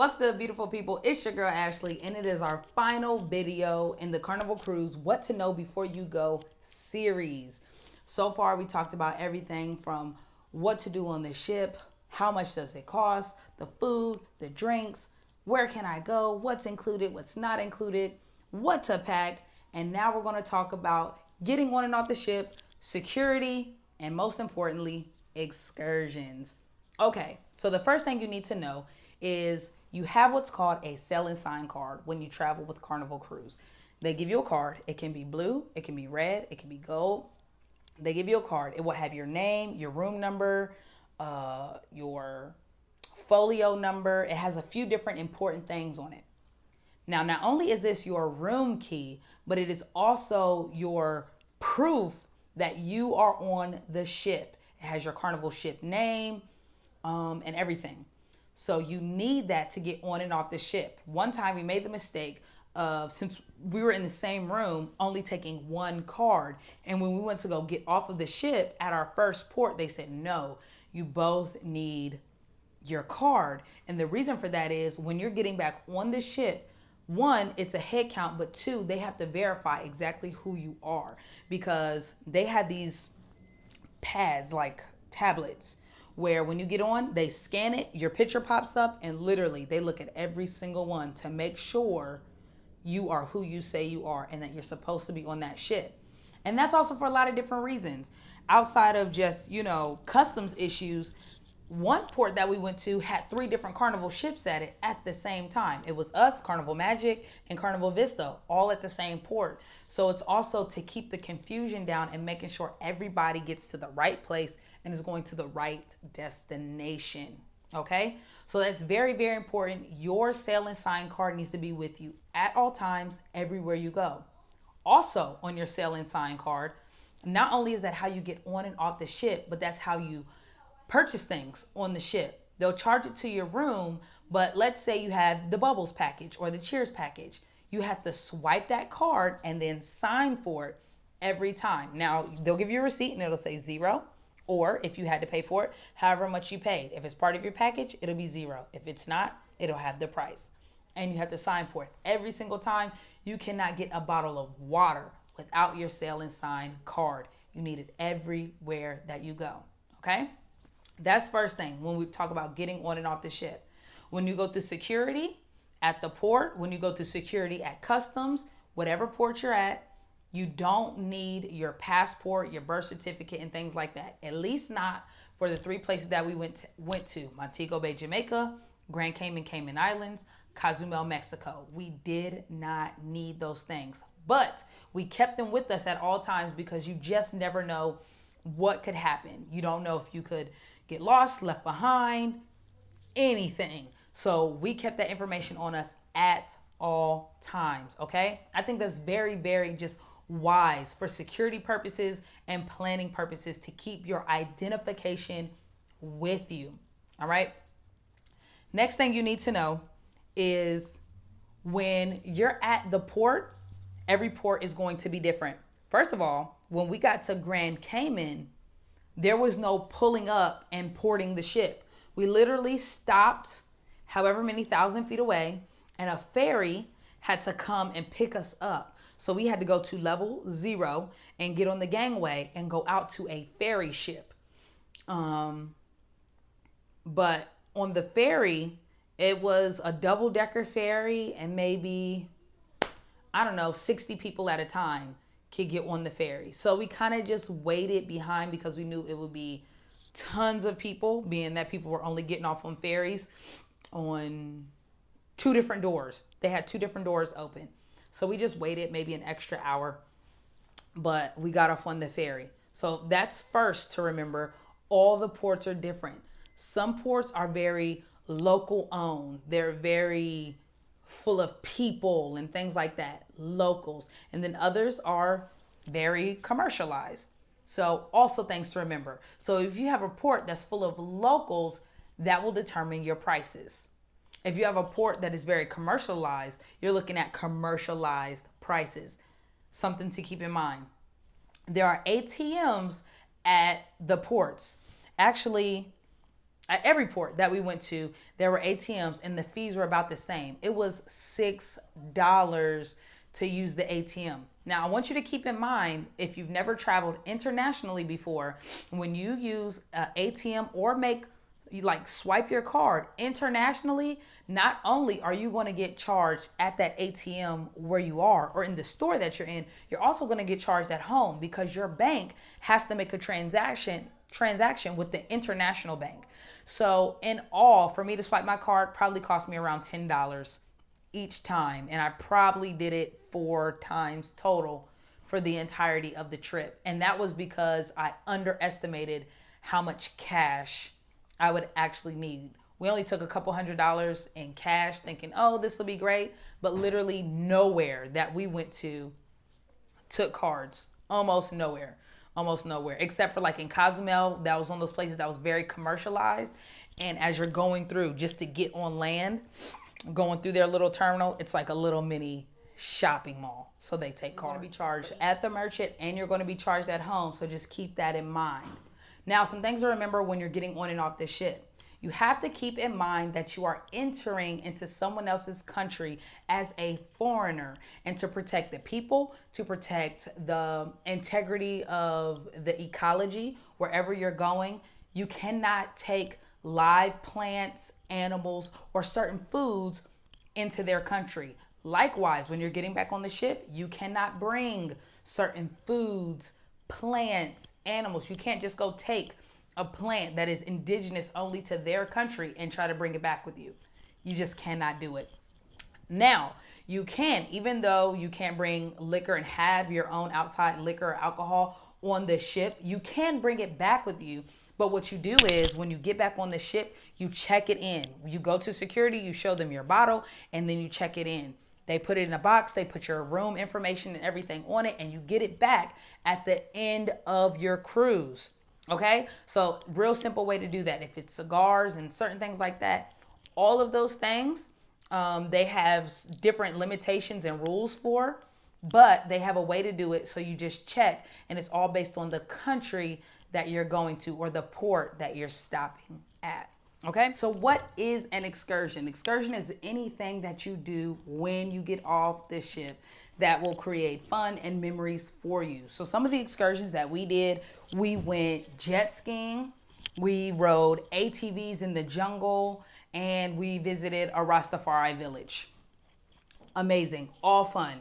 What's good, beautiful people? It's your girl Ashley, and it is our final video in the Carnival Cruise What to Know Before You Go series. So far, we talked about everything from what to do on the ship, how much does it cost, the food, the drinks, where can I go, what's included, what's not included, what to pack, and now we're going to talk about getting on and off the ship, security, and most importantly, excursions. Okay, so the first thing you need to know is you have what's called a sail and sign card when you travel with Carnival Cruise. They give you a card. It can be blue, it can be red, it can be gold. They give you a card. It will have your name, your room number, your folio number. It has a few different important things on it. Now, not only is this your room key, but it is also your proof that you are on the ship. It has your Carnival ship name, and everything. So you need that to get on and off the ship. One time we made the mistake of, since we were in the same room, only taking one card. And when we went to go get off of the ship at our first port, they said, no, you both need your card. And the reason for that is when you're getting back on the ship, one, it's a head count, but two, they have to verify exactly who you are, because they had these pads, like tablets, where when you get on, they scan it, your picture pops up, and literally they look at every single one to make sure you are who you say you are and that you're supposed to be on that ship. And that's also for a lot of different reasons. Outside of just, customs issues, one port that we went to had three different Carnival ships at it at the same time. It was us, Carnival Magic, and Carnival Vista, all at the same port. So it's also to keep the confusion down and making sure everybody gets to the right place and is going to the right destination. Okay? So that's very, very important. Your sail and sign card needs to be with you at all times, everywhere you go. Also, on your sail and sign card, not only is that how you get on and off the ship, but that's how you purchase things on the ship. They'll charge it to your room, but let's say you have the Bubbles package or the Cheers package. You have to swipe that card and then sign for it every time. Now, they'll give you a receipt and it'll say zero, or if you had to pay for it, however much you paid. If it's part of your package, it'll be zero. If it's not, it'll have the price. And you have to sign for it every single time. You cannot get a bottle of water without your sail and sign card. You need it everywhere that you go. Okay? That's first thing when we talk about getting on and off the ship. When you go through security at the port, when you go through security at customs, whatever port you're at, you don't need your passport, your birth certificate, and things like that. At least not for the three places that we went to: Montego Bay, Jamaica, Grand Cayman, Cayman Islands, Cozumel, Mexico. We did not need those things, but we kept them with us at all times because you just never know what could happen. You don't know if you could get lost, left behind, anything. So we kept that information on us at all times, okay? I think that's very, very just wise for security purposes and planning purposes to keep your identification with you, all right? Next thing you need to know is when you're at the port, every port is going to be different. First of all, when we got to Grand Cayman, there was no pulling up and porting the ship. We literally stopped however many thousand feet away, and a ferry had to come and pick us up. So we had to go to level 0 and get on the gangway and go out to a ferry ship. But on the ferry, it was a double-decker ferry, and maybe, 60 people at a time could get on the ferry. So we kind of just waited behind because we knew it would be tons of people, being that people were only getting off on ferries on two different doors. They had two different doors open. So we just waited maybe an extra hour, but we got off on the ferry. So that's first to remember. All the ports are different. Some ports are very local owned. They're very full of people and things like that, locals. And then others are very commercialized. So also things to remember. So if you have a port that's full of locals, that will determine your prices. If you have a port that is very commercialized, you're looking at commercialized prices. Something to keep in mind. There are ATMs at the ports. Actually, at every port that we went to, there were ATMs and the fees were about the same. It was $6 to use the ATM. Now, I want you to keep in mind, if you've never traveled internationally before, when you use an ATM or you like swipe your card internationally, not only are you going to get charged at that ATM where you are or in the store that you're in, you're also going to get charged at home because your bank has to make a transaction with the international bank. So in all, for me to swipe my card probably cost me around $10 each time, and I probably did it 4 times total for the entirety of the trip. And that was because I underestimated how much cash I would actually need. We only took a couple $100s in cash thinking, oh, this will be great. But literally nowhere that we went to took cards. Almost nowhere. Except for like in Cozumel, that was one of those places that was very commercialized. And as you're going through just to get on land, going through their little terminal, it's like a little mini shopping mall. So they take cards. You're going to be charged at the merchant and you're going to be charged at home. So just keep that in mind. Now, some things to remember when you're getting on and off the ship. You have to keep in mind that you are entering into someone else's country as a foreigner, and to protect the people, to protect the integrity of the ecology wherever you're going. You cannot take live plants, animals, or certain foods into their country. Likewise, when you're getting back on the ship, you cannot bring certain foods, plants, animals. You can't just go take a plant that is indigenous only to their country and try to bring it back with you. You just cannot do it. Now, you can, even though you can't bring liquor and have your own outside liquor or alcohol on the ship, you can bring it back with you. But what you do is when you get back on the ship, you check it in. You go to security, you show them your bottle, and then you check it in. They put it in a box, they put your room information and everything on it, and you get it back at the end of your cruise. Okay? So real simple way to do that. If it's cigars and certain things like that, all of those things, they have different limitations and rules for, but they have a way to do it. So you just check, and it's all based on the country that you're going to or the port that you're stopping at. Okay, so what is an excursion? Excursion is anything that you do when you get off the ship that will create fun and memories for you. So some of the excursions that we did, we went jet skiing, we rode ATVs in the jungle, and we visited a Rastafari village. Amazing, all fun.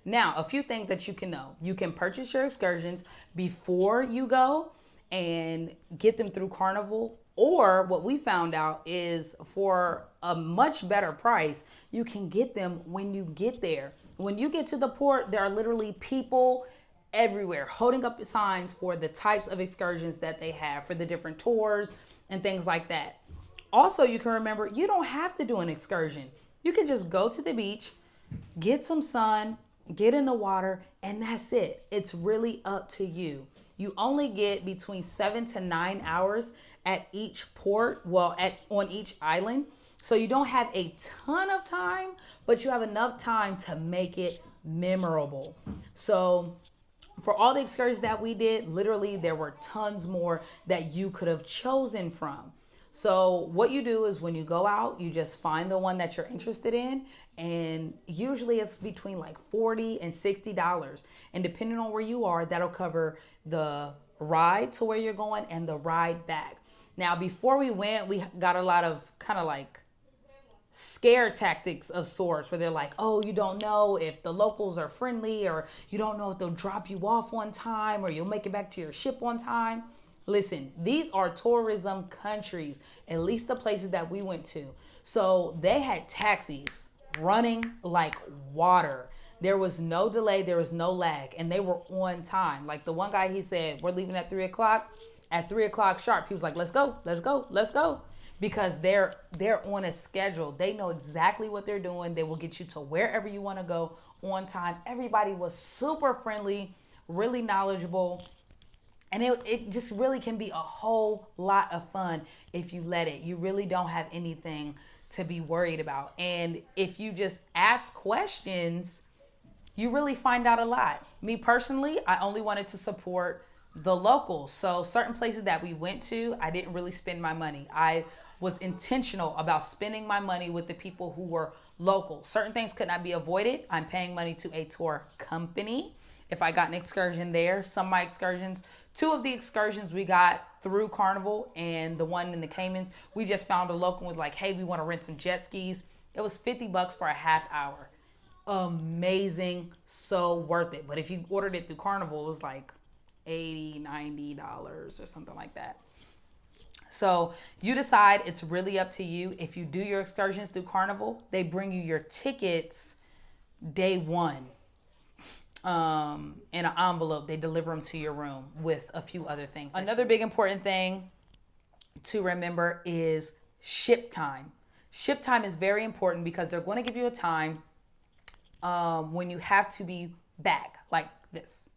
Now, a few things that you can know. You can purchase your excursions before you go and get them through Carnival. Or what we found out is for a much better price, you can get them when you get there. When you get to the port, there are literally people everywhere holding up signs for the types of excursions that they have, for the different tours and things like that. Also, you can remember, you don't have to do an excursion. You can just go to the beach, get some sun, get in the water, and that's it. It's really up to you. You only get between 7 to 9 hours at each port, on each island. So you don't have a ton of time, but you have enough time to make it memorable. So for all the excursions that we did, literally there were tons more that you could have chosen from. So what you do is when you go out, you just find the one that you're interested in, and usually it's between like $40 and $60. And depending on where you are, that'll cover the ride to where you're going and the ride back. Now, before we went, we got a lot of kind of like scare tactics of sorts where they're like, oh, you don't know if the locals are friendly, or you don't know if they'll drop you off on time, or you'll make it back to your ship on time. Listen, these are tourism countries, at least the places that we went to. So they had taxis running like water. There was no delay. There was no lag. And they were on time. Like the one guy, he said, we're leaving at 3 o'clock. At 3 o'clock sharp, he was like, let's go, let's go, let's go. Because they're on a schedule. They know exactly what they're doing. They will get you to wherever you want to go on time. Everybody was super friendly, really knowledgeable. And it just really can be a whole lot of fun if you let it. You really don't have anything to be worried about. And if you just ask questions, you really find out a lot. Me personally, I only wanted to support the locals. So certain places that we went to, I didn't really spend my money. I was intentional about spending my money with the people who were local. Certain things could not be avoided. I'm paying money to a tour company. If I got an excursion there, some of my excursions, two of the excursions we got through Carnival, and the one in the Caymans, we just found a local and was like, hey, we want to rent some jet skis. It was $50 for a half hour. Amazing, so worth it. But if you ordered it through Carnival, it was like $80, $90 or something like that. So you decide, it's really up to you. If you do your excursions through Carnival, they bring you your tickets day one in an envelope. They deliver them to your room with a few other things. Another big important thing to remember is ship time. Ship time is very important because they're going to give you a time when you have to be back, like this.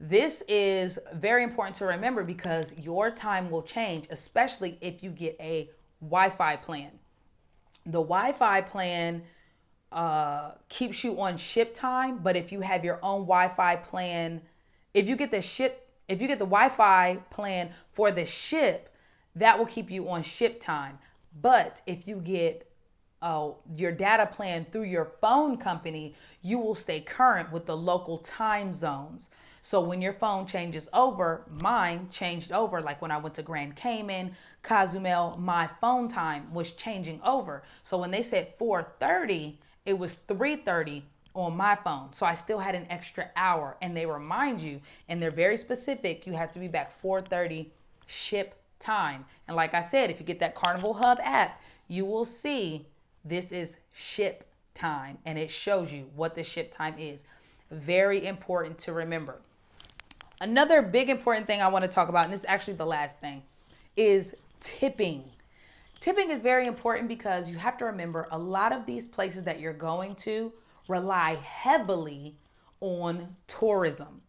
This is very important to remember because your time will change, especially if you get a Wi-Fi plan. The Wi-Fi plan keeps you on ship time, but if you have your own Wi-Fi plan, if you get the Wi-Fi plan for the ship, that will keep you on ship time. But if you get your data plan through your phone company, you will stay current with the local time zones. So when your phone changes over, mine changed over. Like when I went to Grand Cayman, Cozumel, my phone time was changing over. So when they said 4:30, it was 3:30 on my phone. So I still had an extra hour, and they remind you, and they're very specific, you have to be back 4:30 ship time. And like I said, if you get that Carnival Hub app, you will see this is ship time, and it shows you what the ship time is. Very important to remember. Another big important thing I want to talk about, and this is actually the last thing, is tipping. Tipping is very important because you have to remember a lot of these places that you're going to rely heavily on tourism.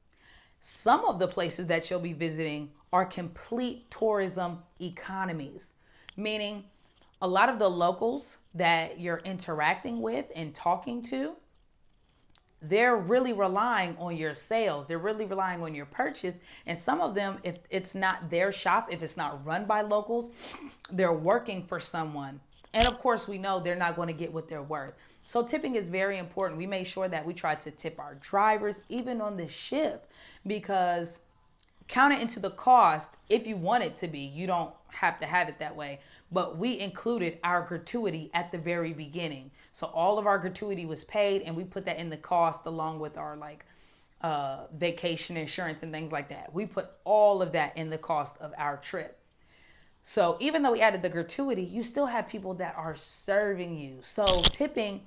Some of the places that you'll be visiting are complete tourism economies, meaning a lot of the locals that you're interacting with and talking to, they're really relying on your sales. They're really relying on your purchase. And some of them, if it's not their shop, if it's not run by locals, they're working for someone. And of course, we know they're not going to get what they're worth. So tipping is very important. We made sure that we tried to tip our drivers, even on the ship, because count it into the cost if you want it to be. You don't have to have it that way. But we included our gratuity at the very beginning. So all of our gratuity was paid, and we put that in the cost along with our vacation insurance and things like that. We put all of that in the cost of our trip. So even though we added the gratuity, you still have people that are serving you. So tipping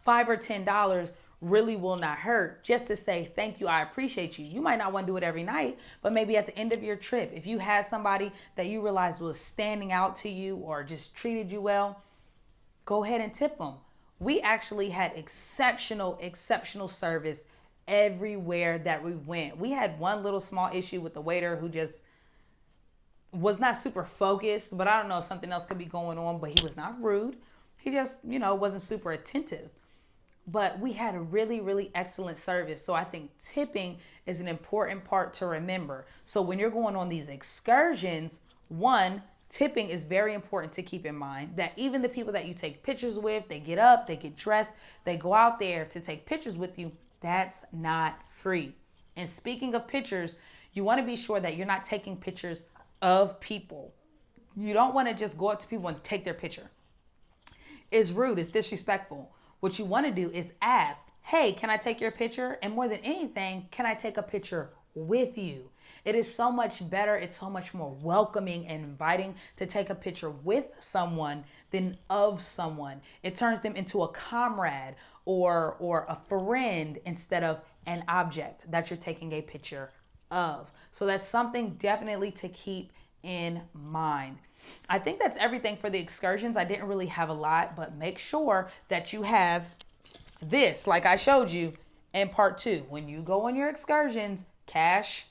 $5 or $10 really will not hurt, just to say thank you, I appreciate you. You might not want to do it every night, but maybe at the end of your trip, if you had somebody that you realized was standing out to you or just treated you well, go ahead and tip them. We actually had exceptional service everywhere that we went. We had one little small issue with the waiter who just was not super focused, but I don't know, something else could be going on, but he was not rude. He just, wasn't super attentive. But we had a really excellent service. So I think tipping is an important part to remember. So when you're going on these excursions, one, tipping is very important to keep in mind, that even the people that you take pictures with, they get up, they get dressed, they go out there to take pictures with you, that's not free. And speaking of pictures, you want to be sure that you're not taking pictures of people. You don't want to just go up to people and take their picture. It's rude, it's disrespectful. What you want to do is ask, hey, can I take your picture? And more than anything, can I take a picture with you? It is so much better. It's so much more welcoming and inviting to take a picture with someone than of someone. It turns them into a comrade or a friend instead of an object that you're taking a picture of. So that's something definitely to keep in mind. I think that's everything for the excursions. I didn't really have a lot, but make sure that you have this, like I showed you in part 2. When you go on your excursions, cash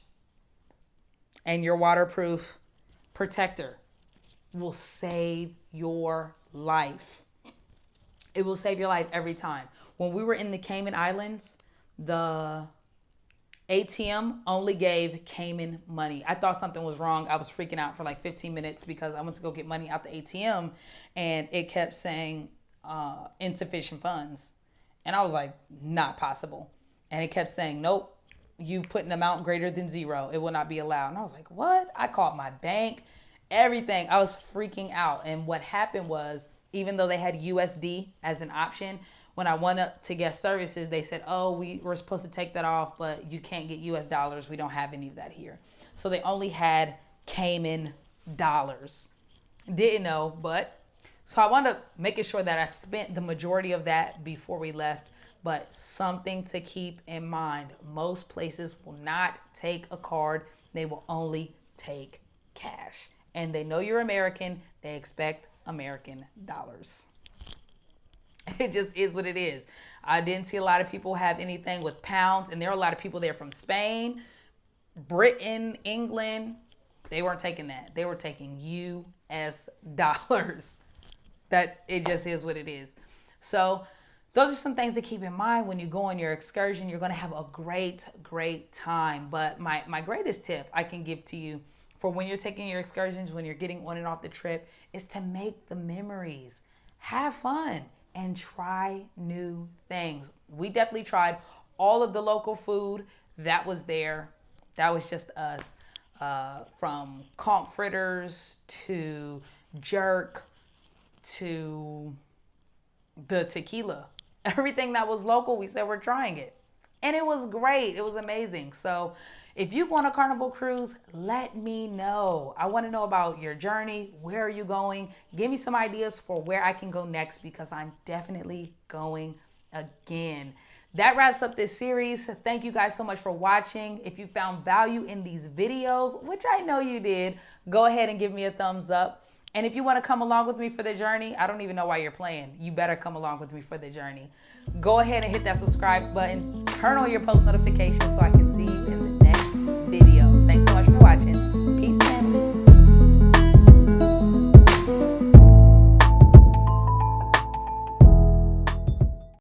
and your waterproof protector will save your life. It will save your life every time. When we were in the Cayman Islands, the ATM only gave Cayman money. I thought something was wrong. I was freaking out for like 15 minutes because I went to go get money out the ATM and it kept saying insufficient funds. And I was like, not possible. And it kept saying, nope, you put an amount greater than zero. It will not be allowed. And I was like, what? I called my bank, everything. I was freaking out. And what happened was, even though they had USD as an option, when I went up to guest services, they said, oh, we were supposed to take that off, but you can't get US dollars. We don't have any of that here. So they only had Cayman dollars. Didn't know, but so I wanted to make sure that I spent the majority of that before we left. But something to keep in mind, most places will not take a card. They will only take cash. And they know you're American. They expect American dollars. It just is what it is. I didn't see a lot of people have anything with pounds. And there are a lot of people there from Spain, Britain, England. They weren't taking that. They were taking US dollars. That it just is what it is. So those are some things to keep in mind when you go on your excursion. You're going to have a great time. But my greatest tip I can give to you for when you're taking your excursions, when you're getting on and off the trip, is to make the memories. Have fun and try new things. We definitely tried all of the local food that was there. That was just us. From conch fritters to jerk to the tequila. Everything that was local, we said we're trying it. And it was great. It was amazing. So if you go on a Carnival cruise, let me know. I want to know about your journey. Where are you going? Give me some ideas for where I can go next because I'm definitely going again. That wraps up this series. Thank you guys so much for watching. If you found value in these videos, which I know you did, go ahead and give me a thumbs up. And if you want to come along with me for the journey, I don't even know why you're playing. You better come along with me for the journey. Go ahead and hit that subscribe button. Turn on your post notifications so I can see you in